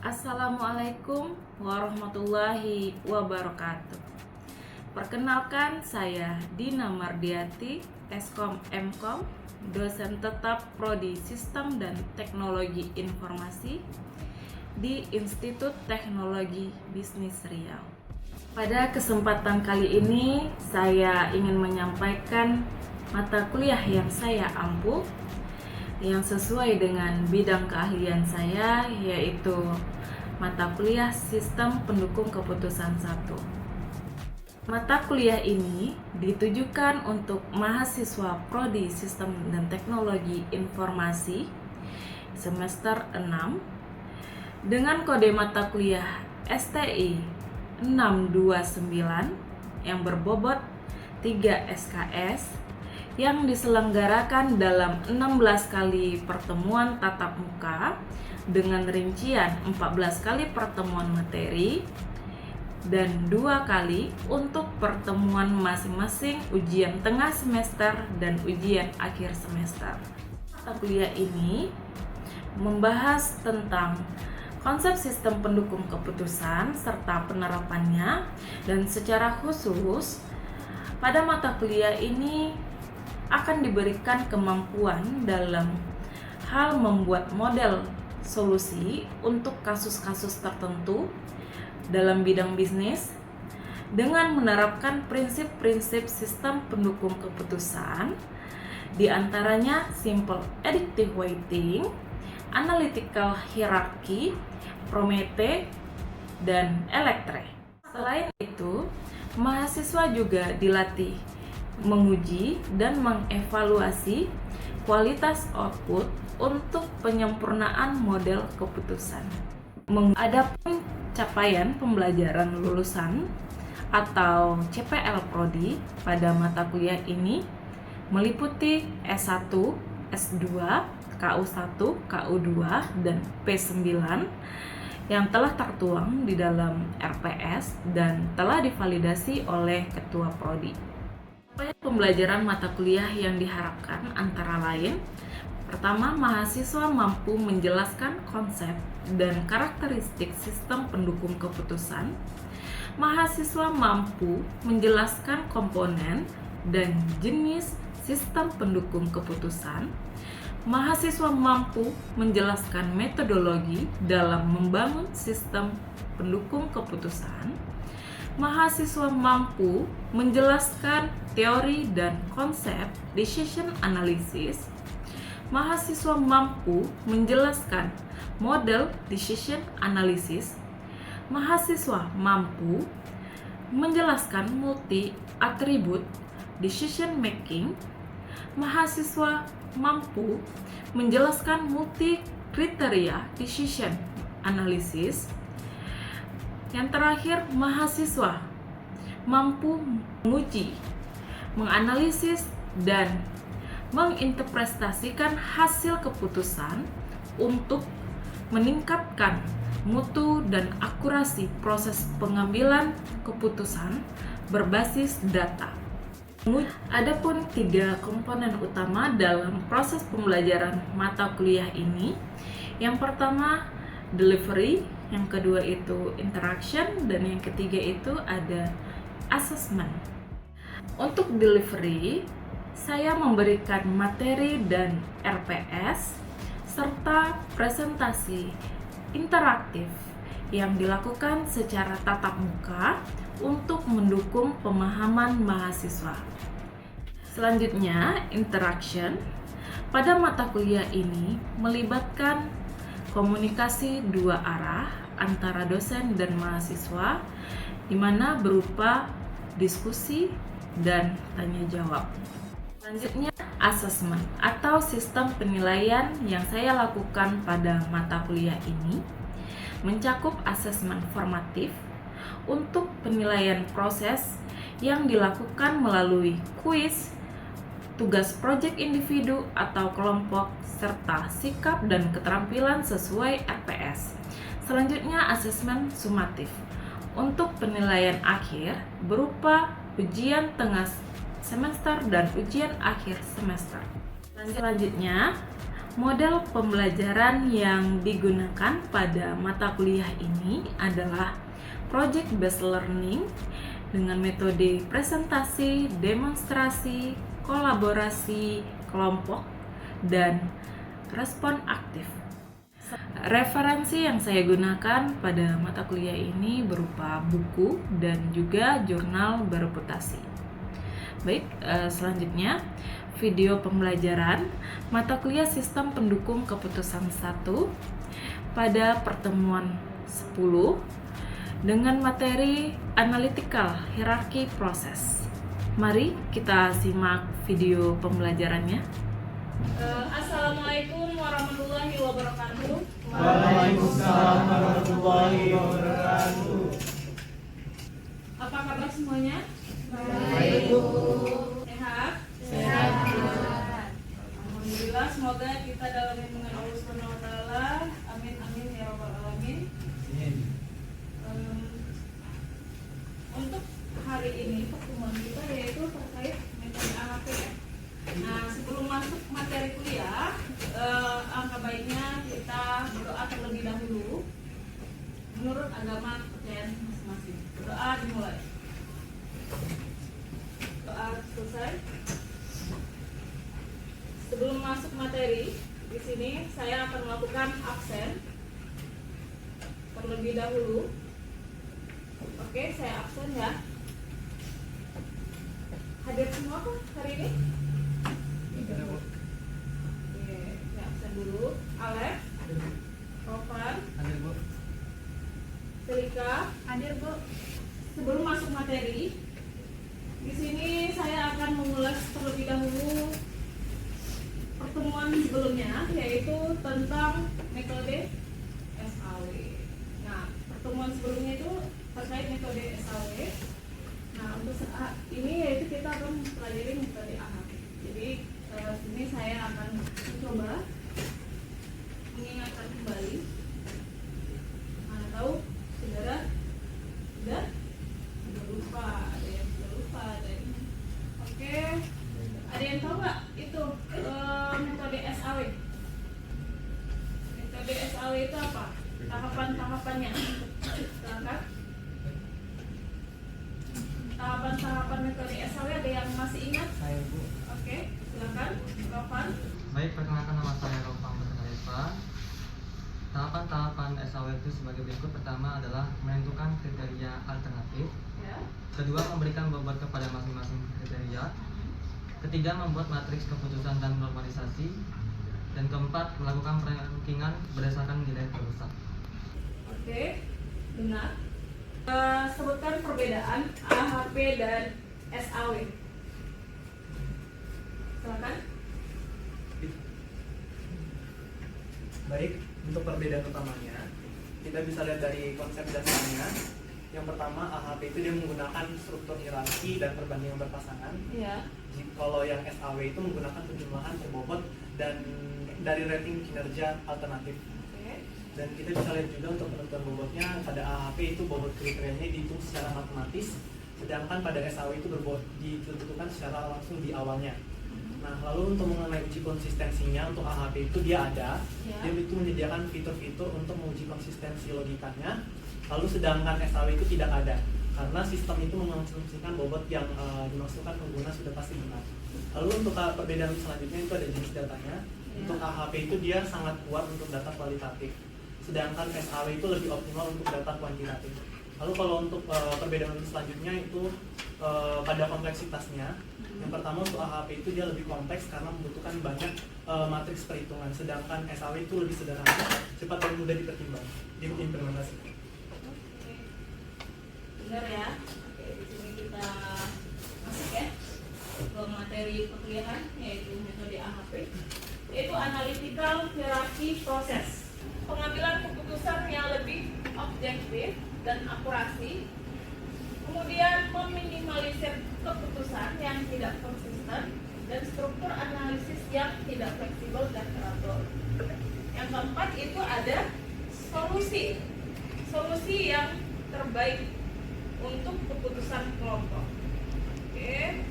Assalamualaikum warahmatullahi wabarakatuh. Perkenalkan, saya Dina Mardiati, Eskom Mkom, dosen tetap Prodi Sistem dan Teknologi Informasi di Institut Teknologi Bisnis Riau. Pada kesempatan kali ini, saya ingin menyampaikan mata kuliah yang saya ampu yang sesuai dengan bidang keahlian saya, yaitu mata kuliah Sistem Pendukung Keputusan 1. Mata kuliah ini ditujukan untuk mahasiswa Prodi Sistem dan Teknologi Informasi semester 6 dengan kode mata kuliah STI 629 yang berbobot 3 SKS yang diselenggarakan dalam 16 kali pertemuan tatap muka dengan rincian 14 kali pertemuan materi dan 2 kali untuk pertemuan masing-masing ujian tengah semester dan ujian akhir semester. Mata kuliah ini membahas tentang konsep sistem pendukung keputusan serta penerapannya, dan secara khusus pada mata kuliah ini akan diberikan kemampuan dalam hal membuat model solusi untuk kasus-kasus tertentu dalam bidang bisnis dengan menerapkan prinsip-prinsip sistem pendukung keputusan, di antaranya simple additive weighting, analytical hierarchy, Promethe, dan Electre. Selain itu, mahasiswa juga dilatih menguji dan mengevaluasi kualitas output untuk penyempurnaan model keputusan. Adapun capaian pembelajaran lulusan atau CPL Prodi pada mata kuliah ini meliputi S1, S2, KU1, KU2, dan P9 yang telah tertuang di dalam RPS dan telah divalidasi oleh Ketua Prodi. Pembelajaran mata kuliah yang diharapkan antara lain: pertama, mahasiswa mampu menjelaskan konsep dan karakteristik sistem pendukung keputusan. Mahasiswa mampu menjelaskan komponen dan jenis sistem pendukung keputusan. Mahasiswa mampu menjelaskan metodologi dalam membangun sistem pendukung keputusan. Mahasiswa mampu menjelaskan teori dan konsep decision analysis. Mahasiswa mampu menjelaskan model decision analysis. Mahasiswa mampu menjelaskan multi atribut decision making. Mahasiswa mampu menjelaskan multi kriteria decision analysis. Yang terakhir, mahasiswa mampu menguji, menganalisis, dan menginterpretasikan hasil keputusan untuk meningkatkan mutu dan akurasi proses pengambilan keputusan berbasis data. Adapun 3 komponen utama dalam proses pembelajaran mata kuliah ini. Yang pertama, delivery, yang kedua itu interaction, dan yang ketiga itu ada assessment. Untuk delivery, saya memberikan materi dan RPS serta presentasi interaktif yang dilakukan secara tatap muka untuk mendukung pemahaman mahasiswa. Selanjutnya, interaction. Pada mata kuliah ini melibatkan komunikasi 2 arah antara dosen dan mahasiswa, di mana berupa diskusi dan tanya jawab. Selanjutnya, assessment atau sistem penilaian yang saya lakukan pada mata kuliah ini mencakup asesmen formatif untuk penilaian proses yang dilakukan melalui kuis, tugas proyek individu atau kelompok, serta sikap dan keterampilan sesuai RPS. Selanjutnya, asesmen sumatif untuk penilaian akhir berupa ujian tengah semester dan ujian akhir semester. Selanjutnya, Model pembelajaran yang digunakan pada mata kuliah ini adalah project based learning dengan metode presentasi, demonstrasi, kolaborasi kelompok, dan respon aktif. Referensi yang saya gunakan pada mata kuliah ini berupa buku dan juga jurnal bereputasi. Baik, selanjutnya video pembelajaran mata kuliah Sistem Pendukung Keputusan 1 pada pertemuan 10 dengan materi Analytical Hierarchy Process. Mari kita simak video pembelajarannya. Assalamualaikum warahmatullahi wabarakatuh. Waalaikumsalam warahmatullahi wabarakatuh. Apa kabar semuanya? Baik, Bu. Sehat? Sehat. Alhamdulillah, semoga kita dalam lindungan Allah Subhanahu wa taala. Amin amin ya rabbal alamin. Untuk hari ini pertemuan kita yaitu terkait metode AHP ya. Nah, sebelum masuk materi kuliah, angka baiknya kita berdoa terlebih dahulu menurut agama kepercayaan masing-masing. Doa dimulai. Doa selesai. Sebelum masuk materi, di sini saya akan melakukan absen terlebih dahulu. Oke, saya absen ya. Hadir semua kok hari ini? Oke, saya absen dulu. Alex, Rovan, Hadir, Bu. Selika, hadir Bu. Sebelum masuk materi, di sini saya akan mengulas terlebih dahulu pertemuan sebelumnya, yaitu tentang metode SAW. Nah, pertemuan sebelumnya itu terkait metode SAW. Nah, untuk saat ini yaitu kita akan mempelajari metode AHP. Jadi sini saya akan mencoba mengingatkan kembali. Mana tahu saudara sudah lupa, ada yang sudah lupa, ada yang oke. Ada yang tahu nggak itu metode SAW? Metode SAW itu apa? Tahapan-tahapannya. Silakan. Tahapan-tahapan metode SAW ada yang masih ingat? Saya, Bu. Oke, silakan. Rovan. Baik, perkenalkan nama saya Rovan Berkalifa. Tahapan-tahapan SAW itu sebagai berikut. Pertama adalah menentukan kriteria alternatif. Ya. Kedua, memberikan bobot kepada masing-masing kriteria. Ketiga, membuat matriks keputusan dan normalisasi. Dan keempat, melakukan rankingan berdasarkan nilai terbesar. Oke, benar. Sebutkan perbedaan AHP dan SAW. Silakan. Baik, untuk perbedaan utamanya, kita bisa lihat dari konsep dasarnya. Yang pertama, AHP itu dia menggunakan struktur hierarki dan perbandingan berpasangan. Iya. Kalau yang SAW itu menggunakan penjumlahan berbobot dan dari rating kinerja alternatif. Oke. Dan kita bisa lihat juga untuk penentuan bobotnya, pada AHP itu bobot kriterianya dihitung secara matematis, sedangkan pada SAW itu ditentukan secara langsung di awalnya. Nah, lalu untuk mengenai uji konsistensinya, untuk AHP itu dia ada, Ya. dia itu menyediakan fitur-fitur untuk menguji konsistensi logikanya. Lalu sedangkan SAW itu tidak ada, karena sistem itu mengasumsikan bobot yang dimaksudkan pengguna sudah pasti benar. Lalu untuk perbedaan selanjutnya itu ada jenis datanya. Ya. Untuk AHP itu dia sangat kuat untuk data kualitatif, sedangkan SAW itu lebih optimal untuk data kuantitatif. Lalu kalau untuk perbedaan selanjutnya itu pada kompleksitasnya. Yang pertama, untuk AHP itu dia lebih kompleks karena membutuhkan banyak matriks perhitungan, sedangkan SAW itu lebih sederhana, cepat dan mudah diimplementasikan. Oke. Benar ya. Oke, di sini kita masuk ya ke materi perkuliahan, yaitu metode AHP, yaitu Analytical Hierarchy Process. Pengambilan keputusan yang lebih objektif dan akurasi, kemudian meminimalisir keputusan yang tidak konsisten, dan struktur analisis yang tidak fleksibel dan teratur. Yang keempat itu ada solusi yang terbaik untuk keputusan kelompok. Oke.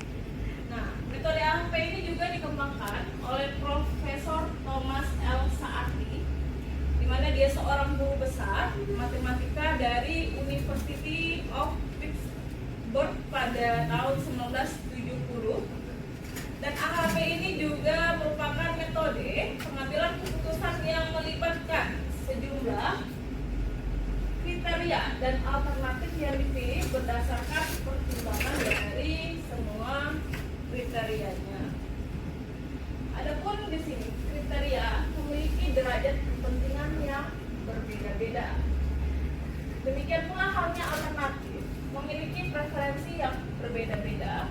Nah, Metode AHP ini juga dikembangkan oleh Profesor Thomas L. Saatli, di mana dia seorang guru besar matematika dari University of Pittsburgh pada tahun 1970. Dan AHP ini juga merupakan metode pengambilan keputusan yang melibatkan sejumlah kriteria dan alternatif yang dipilih berdasarkan pertimbangan dari semua kriterianya. Adapun di sini kriteria memiliki derajat kepentingan yang berbeda-beda. Demikian pula halnya alternatif memiliki preferensi yang berbeda-beda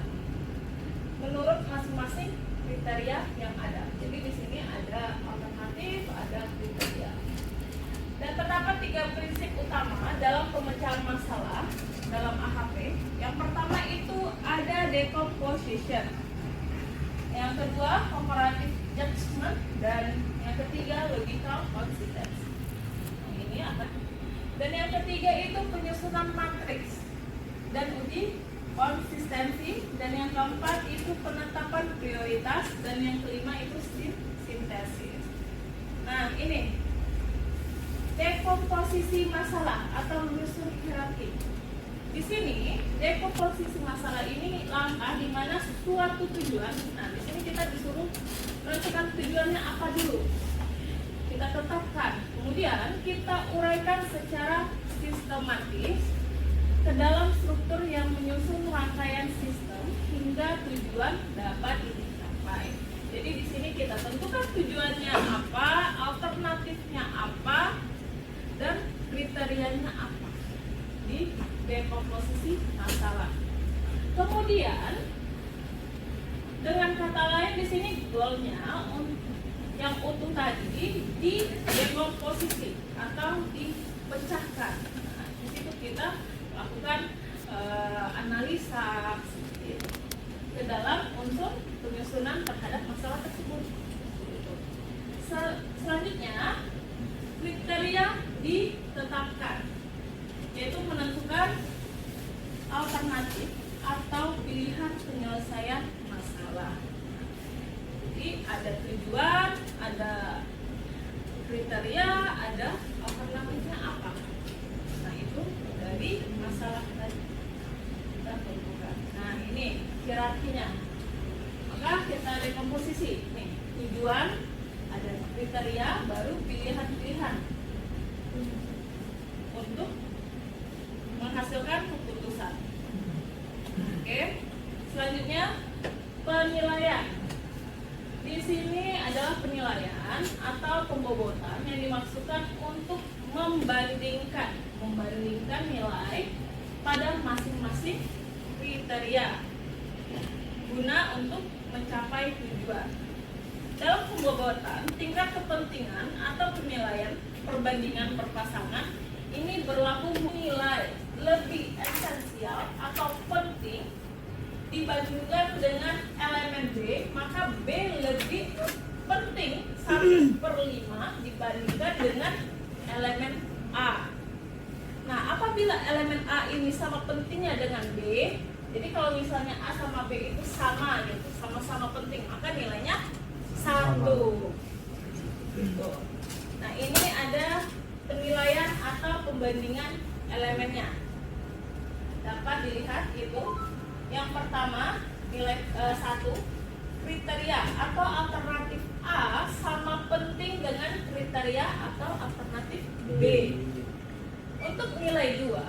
menurut masing-masing kriteria yang ada. Jadi di sini ada alternatif, ada kriteria. Dan terdapat 3 prinsip utama dalam pemecahan masalah dalam AHP. Yang pertama itu ada decomposition. Yang kedua comparative judgment, dan yang ketiga logical consistency. Nah, ini apa? Dan yang ketiga itu penyusunan matriks dan uji konsistensi, dan yang keempat itu penetapan prioritas, dan yang kelima itu sintesis. Nah, ini dekomposisi masalah atau menyusun hierarki. Di sini dekomposisi masalah ini langkah di mana suatu tujuan. Nah, di sini kita disuruh menentukan tujuannya apa dulu. Kita tetapkan. Kemudian kita uraikan secara sistematis ke dalam struktur yang menyusun rangkaian sistem hingga tujuan dapat dicapai. Jadi di sini kita tentukan tujuannya apa, alternatifnya apa, dan kriterianya apa di dekomposisi masalah. Kemudian dengan kata lain di sini goalnya yang utuh tadi di dekomposisi atau dipecahkan. Nah, di situ kita lakukan analisa ke dalam unsur penyusunan terhadap masalah tersebut. Selanjutnya kriteria ditetapkan, yaitu menentukan alternatif atau pilihan penyelesaian masalah. Jadi ada tujuan, ada kriteria, ada alternatifnya apa. Nah, itu dari masalah tadi kita tentukan. Nah, ini hierarkinya. Maka kita dekomposisi. Nih, tujuan, ada kriteria, baru pilihan-pilihan untuk menghasilkan keputusan. Oke. Selanjutnya penilaian. Di sini adalah penilaian atau pembobotan yang dimaksudkan untuk membandingkan nilai pada masing-masing kriteria guna untuk mencapai tujuan. Dalam pembobotan, tingkat kepentingan atau penilaian perbandingan perpasangan ini berlaku nilai lebih esensial atau penting dibandingkan dengan elemen B, maka B lebih penting 1/5 dibandingkan dengan elemen A. Nah, apabila elemen A ini sama pentingnya dengan B, jadi kalau misalnya A sama B itu sama gitu, sama-sama penting, maka nilainya 1. Gitu. Nah, ini ada penilaian atau pembandingan elemennya. Dapat dilihat itu. Yang pertama, nilai 1, kriteria atau alternatif A sama penting dengan kriteria atau alternatif B. Untuk nilai 2,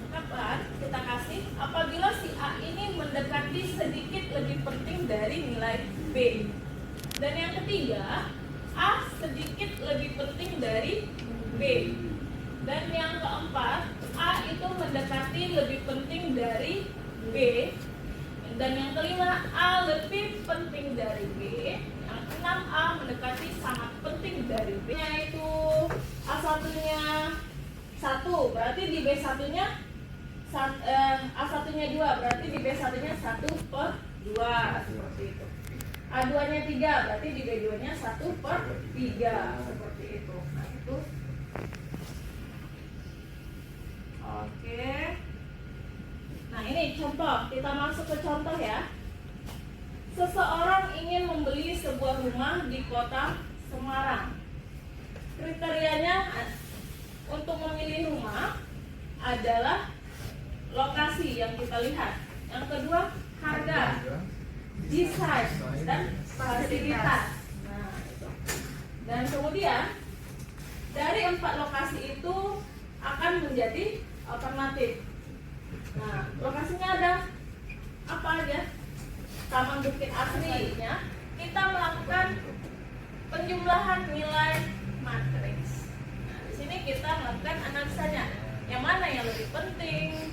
kapan kita kasih? Apabila si A ini mendekati sedikit lebih penting dari nilai B. Dan yang ketiga, A sedikit lebih penting dari B. Dan yang keempat, A itu mendekati lebih penting dari B. Dan yang kelima, A lebih penting dari B. Yang keenam, A mendekati sangat penting dari B. Yaitu A1-nya 1, berarti di B1-nya A1-nya 2, berarti di B1-nya 1/2, seperti itu. A2-nya 3, berarti di B2-nya 1/3, seperti itu. Nah, itu. Oke. Nah, ini contoh, kita masuk ke contoh ya. Seseorang ingin membeli sebuah rumah di kota Semarang. Kriterianya untuk memilih rumah adalah lokasi yang kita lihat. Yang kedua, harga, desain, dan fasilitas. Nah, itu. Dan kemudian dari 4 lokasi itu akan menjadi alternatif. Nah, lokasinya ada apa aja? Taman Bukit Asrinya, kita melakukan penjumlahan nilai matriks. Nah, di sini kita melakukan analisanya. Yang mana yang lebih penting?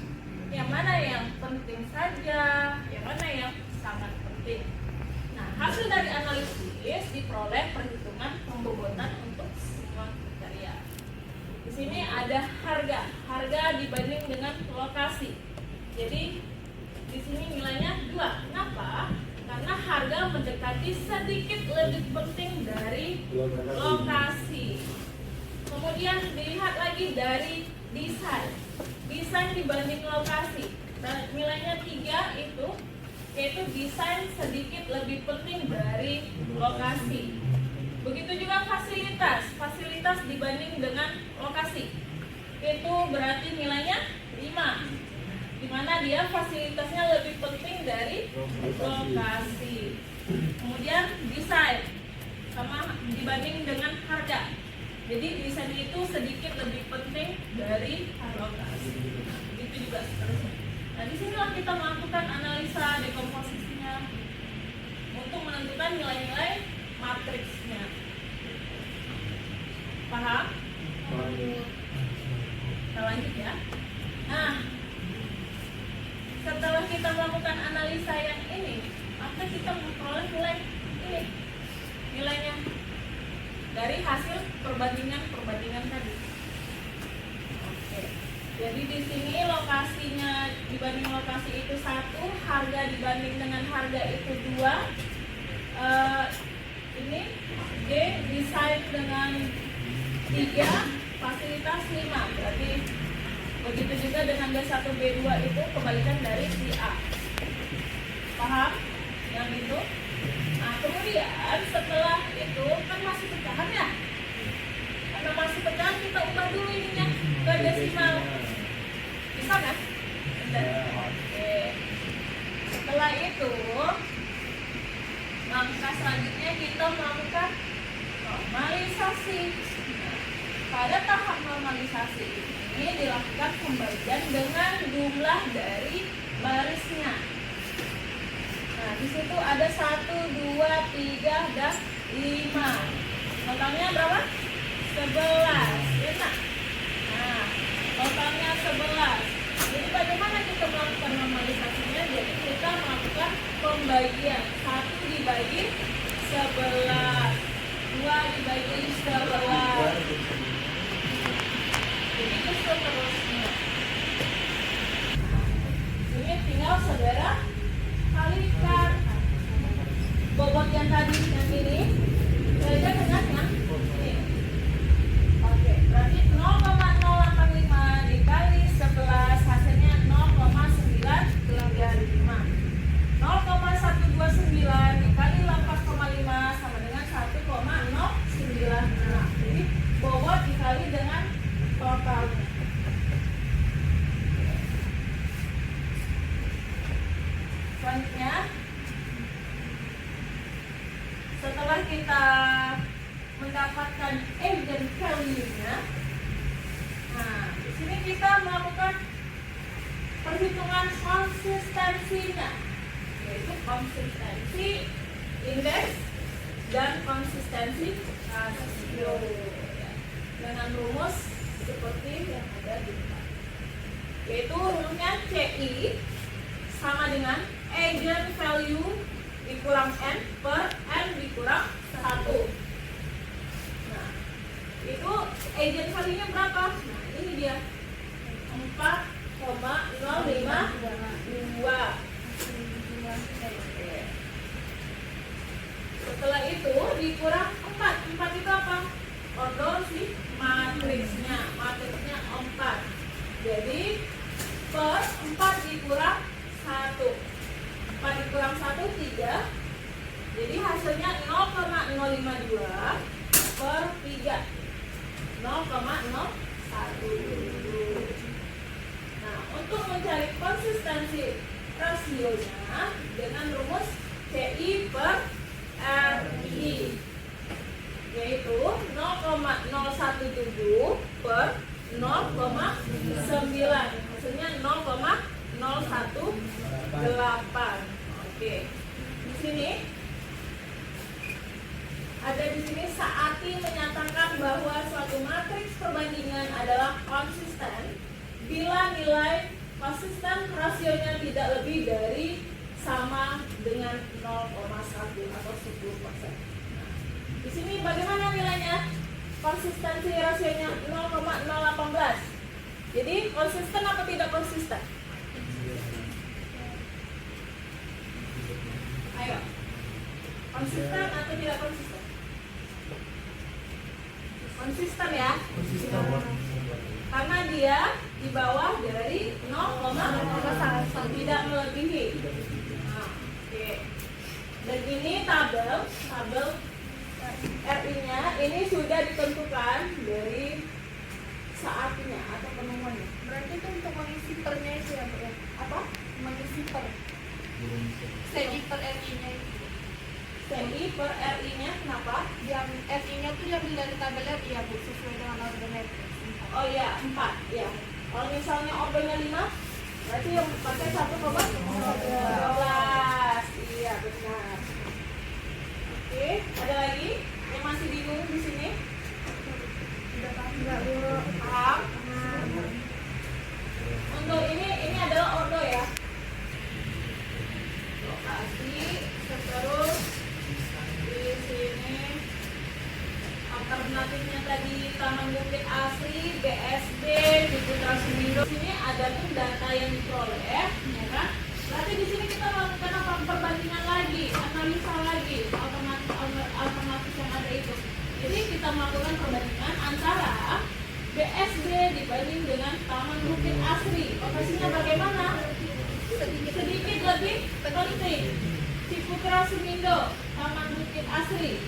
Yang mana yang penting saja? Yang mana yang sangat penting? Nah, hasil dari analisis diperoleh perhitungan pembobotan untuk semua kriteria. Di sini ada harga dibanding dengan lokasi. Jadi di sini nilainya 2. Kenapa? Karena harga mendekati sedikit lebih penting dari lokasi. Kemudian dilihat lagi dari desain dibanding lokasi. Dan nilainya 3 itu, yaitu desain sedikit lebih penting dari lokasi. Begitu juga fasilitas dibanding dengan lokasi. Itu berarti nilainya 5. Di mana dia fasilitasnya lebih penting dari lokasi. Kemudian desain sama dibanding dengan harga. Jadi desain itu sedikit lebih penting dari lokasi. Itu juga seterusnya. Nah, disinilah kita melakukan analisa dekomposisinya untuk menentukan nilai-nilai matriksnya. Paham? Kita lanjut ya. Nah, setelah kita melakukan analisa yang ini, maka kita memperoleh nilai ini, nilainya dari hasil perbandingan tadi. Oke. Jadi di sini lokasinya dibanding lokasi itu 1, harga dibanding dengan harga itu 2. Ini D, desain dengan 3, fasilitas 5. Berarti begitu juga dengan B1, B2 itu kebalikan dari si A. Paham? Yang itu? Nah, kemudian setelah itu kan masih pecahan ya. Karena masih pecahan, kita ubah dulu ininya ke desimal. Bisa kan? Oke. Setelah itu, langkah selanjutnya kita melakukan normalisasi. Pada tahap normalisasi ini dilakukan pembagian dengan jumlah dari barisnya. Nah, di situ ada 1, 2, 3, dan 5. Totalnya berapa? 11. Enak. Nah, totalnya 11. Jadi bagaimana kita melakukan normalisasinya? Jadi kita melakukan pembagian. 1 dibagi 11, 2 dibagi 11. Begitu seterusnya. Ini tinggal saudara kalikan bobot yang tadi yang ini kalikan dengan yang ini. Oke, berarti 0,085 dikali 11 hasilnya 0,935. 0,129 dikali 8,5 sama dengan 1,096. Jadi bobot dikali dengan totalnya. Selanjutnya, setelah kita mendapatkan eigen value-nya, nah di sini kita melakukan perhitungan konsistensinya, yaitu konsistensi indeks dan konsistensi rasio dengan rumus seperti yang ada di depan, yaitu rumusnya CI sama dengan eigen value dikurang N per N dikurang 1. Nah, itu eigen value-nya berapa? Nah, ini dia 4,052. Setelah itu dikurang 4. 4 itu apa? Ordosi matriksnya. Matriksnya 4. Jadi per 4 dikurang 1. 4 dikurang 1, 3. Jadi hasilnya 0,052 per 3. 0,01. Nah, untuk mencari konsistensi rasionya dengan rumus CI per RI, yaitu 0,017 per 0,9, maksudnya 0,018. Oke. Di sini Saati menyatakan bahwa suatu matriks perbandingan adalah konsisten bila nilai konsisten rasionya tidak lebih dari sama dengan 0,1 atau 10%. Di sini bagaimana nilainya? Konsistensi rasionya 0,018. Jadi konsisten apa tidak konsisten? Ayo. Konsisten atau tidak konsisten? Konsisten ya. Karena dia di bawah dari 0,1, tidak melebihi. Nah, oke. Dan ini tabel RI-nya ini sudah ditentukan dari saatnya atau penemuannya. Berarti itu untuk mengisi pernya itu ya, Bu, ya? Apa? Mengisi per. CI per RI-nya itu. CI per RI-nya kenapa? Yang RI-nya tuh diambil dari tabel RI ya, Bu, sesuai dengan ordonet. Oh iya, 4 ya. Kalau misalnya ordonya 5, berarti yang pakai 1,12. Iya, benar. Oke, ada lagi yang masih bingung di sini? Udah paham nggak, Bu? Paham? Untuk ini adalah ordo ya. Lokasi, terus di sini alternatifnya tadi Taman Bukit Asri, BSD, di Putra Sumindo. Di sini ada tuh data yang diperoleh, ya kan? Berarti di sini kita melakukan apa? Perbandingan lagi, analisa lagi, alternatif yang ada itu. Jadi kita melakukan perbandingan antara BSD dibanding dengan Taman Bukit Asri. Lokasinya bagaimana? Sedikit lebih penting. Ciputra Sumindo, Taman Bukit Asri.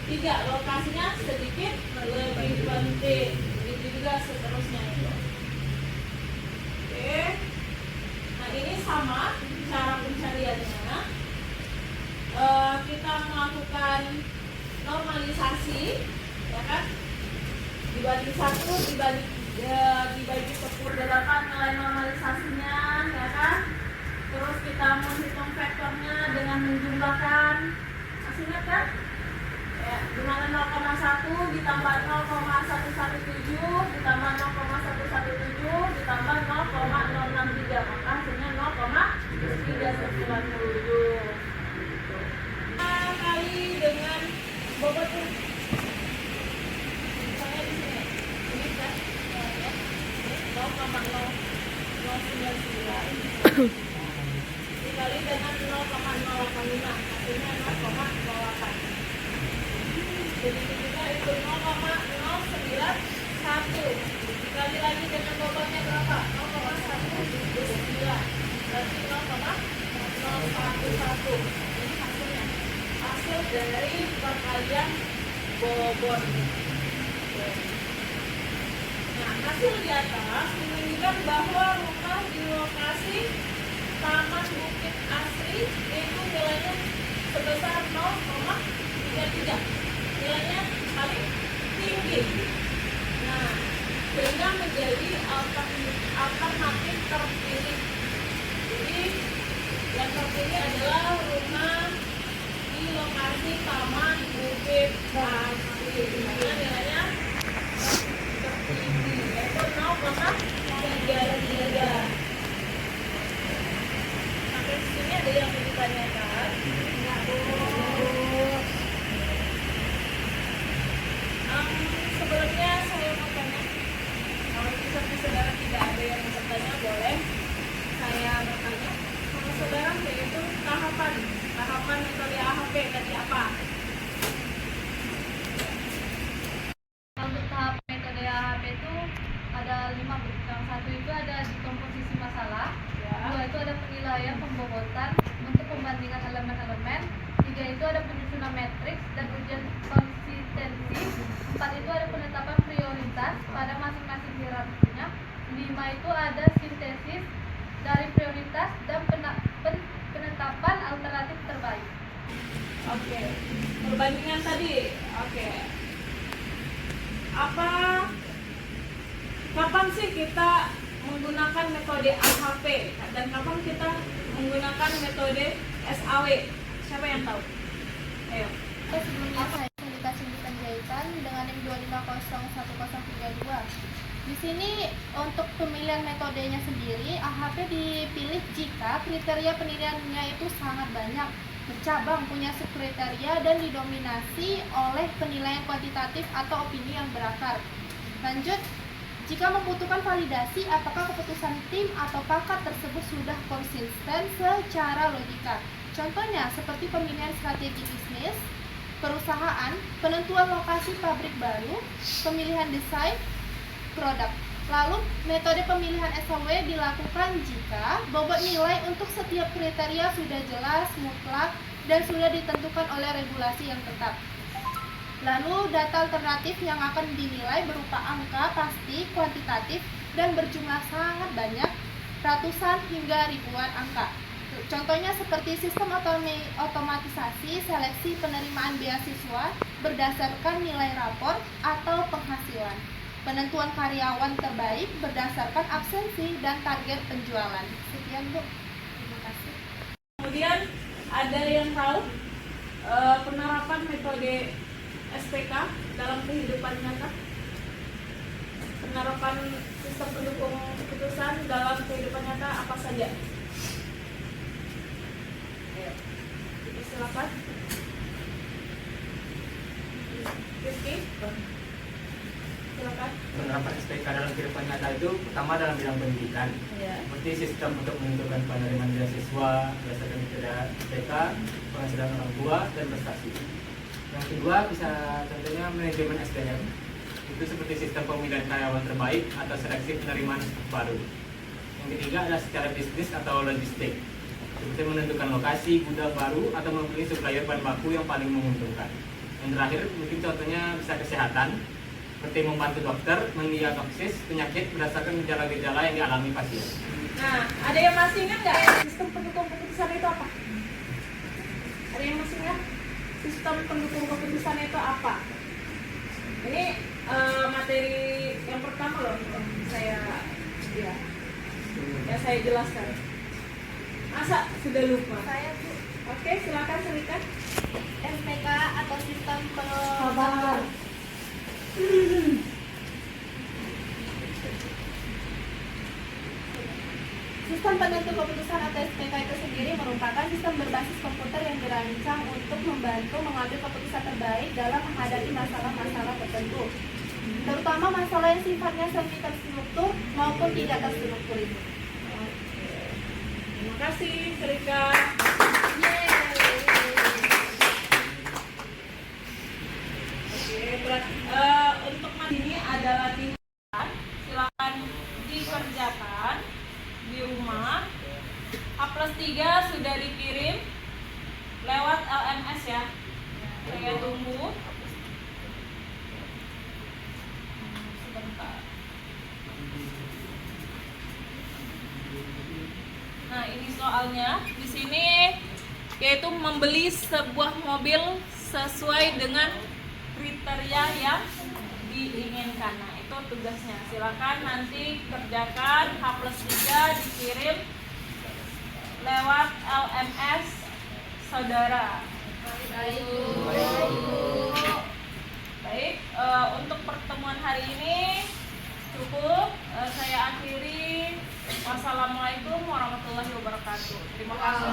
3, lokasinya sedikit lebih penting. Begitu juga seterusnya itu. Oke. Nah, ini sama cara pencariannya. Kita melakukan normalisasi, ya kan? Dibagi 1 dibagi 10/8 nilai normalisasinya, ya kan? Terus kita menghitung vektornya dengan menjumlahkan. Masih ingat kan? Ya, dimana 0,1 ditambah 0,117 ditambah 0,117 ditambah 0,063, maka hasilnya 0,397. Kali dengan bobot misalnya di sini, ini kan ya, 0,099 dikali dengan 0,085, hasilnya 0,08. Jadi juga itu 0,091 dikali lagi dengan bobotnya berapa? 0,109, berarti 0,011. Ini hasilnya, hasil dari perkalian bobot. Nah, hasil di atas menunjukkan bahwa rumah di lokasi Taman Bukit Asri itu nilainya sebesar 0,33, nilainya paling tinggi. Nah, sehingga menjadi alternatif terpilih. Jadi yang terpilih adalah rumah di lokasi Taman Bukit Asri. Dimana nilainya tertinggi, yaitu 0,33. Sampai sini ada yang mau ditanyakan? Enggak, Bu. Sebelumnya saya mau tanya, kalau saudara tidak ada yang mau bertanya, boleh saya bertanya sama saudara, yaitu tahapan metode AHP tadi apa? Untuk tahap metode AHP itu ada 5, Bu. Yang 1 itu ada di komposisi masalah. Ya. 2 itu ada penilaian pembobotan untuk pembandingan elemen-elemen. 3 3 itu ada penyusunan matriks dan ujian konsistensi. 4 itu ada penetapan prioritas pada masing-masing hierarkinya. 5 itu ada sintesis dari prioritas dan penetapan alternatif terbaik. Oke. Perbandingan tadi. Oke. Kapan sih kita menggunakan metode AHP dan kapan kita menggunakan metode SAW? Siapa yang tahu? Ayo. Sebelumnya saya Sindikat Penjahitan dengan NIM 2501032. Di sini untuk pemilihan metodenya sendiri, AHP dipilih jika kriteria penilaiannya itu sangat banyak, bercabang, punya subkriteria dan didominasi oleh penilaian kuantitatif atau opini yang berakar. Lanjut, jika membutuhkan validasi apakah keputusan tim atau pakar tersebut sudah konsisten secara logika. Contohnya seperti pemilihan strategi bisnis, perusahaan, penentuan lokasi pabrik baru, pemilihan desain produk. Lalu, metode pemilihan SAW dilakukan jika bobot nilai untuk setiap kriteria sudah jelas, mutlak, dan sudah ditentukan oleh regulasi yang tetap. Lalu, data alternatif yang akan dinilai berupa angka pasti, kuantitatif, dan berjumlah sangat banyak, ratusan hingga ribuan angka. Contohnya seperti sistem otomatisasi seleksi penerimaan beasiswa berdasarkan nilai rapor atau penghasilan. Penentuan karyawan terbaik berdasarkan absensi dan target penjualan. Sekian, Bu. Terima kasih. Kemudian ada yang tahu penerapan metode SPK dalam kehidupan nyata? Penerapan sistem pendukung keputusan dalam kehidupan nyata apa saja? Ayo, silakan. Rizky, silakan. Penerapan SPK dalam kehidupan nyata itu pertama dalam bidang pendidikan, seperti sistem untuk menentukan penerimaan beasiswa berdasarkan metode SPK, penghasilan orang tua, dan prestasi. Yang kedua bisa contohnya manajemen SDM, itu seperti sistem pemilihan karyawan terbaik atau seleksi penerimaan baru. Yang ketiga adalah secara bisnis atau logistik, seperti menentukan lokasi gudang baru atau memilih supplier bahan baku yang paling menguntungkan. Yang terakhir mungkin contohnya bisa kesehatan, seperti membantu dokter mendiagnosis penyakit berdasarkan gejala-gejala yang dialami pasien. Nah, ada yang masih ingat nggak sistem pendukung keputusan itu apa? Ada yang masih ingat sistem pendukung keputusan itu apa? Ini materi yang pertama loh yang saya jelaskan. Masa sudah lupa? Saya, Bu. Oke, silakan Selika. SPK atau sistem Sabar. Sistem penentu keputusan atau SPK itu sendiri merupakan sistem berbasis komputer yang dirancang untuk membantu mengambil keputusan terbaik dalam menghadapi masalah-masalah tertentu, terutama masalah yang sifatnya semi terstruktur maupun tidak terstruktur itu. Terima kasih, Selika. Untuk ini ada latihan, silakan dikerjakan di rumah. H+3 sudah dikirim lewat LMS ya. Saya tunggu sebentar. Nah, ini soalnya di sini yaitu membeli sebuah mobil sesuai dengan kriteria yang diinginkan. Nah, itu tugasnya. Silakan nanti kerjakan. H+3 dikirim lewat LMS saudara. Baik, untuk pertemuan hari ini cukup. Saya akhiri. Wassalamualaikum warahmatullahi wabarakatuh. Terima kasih.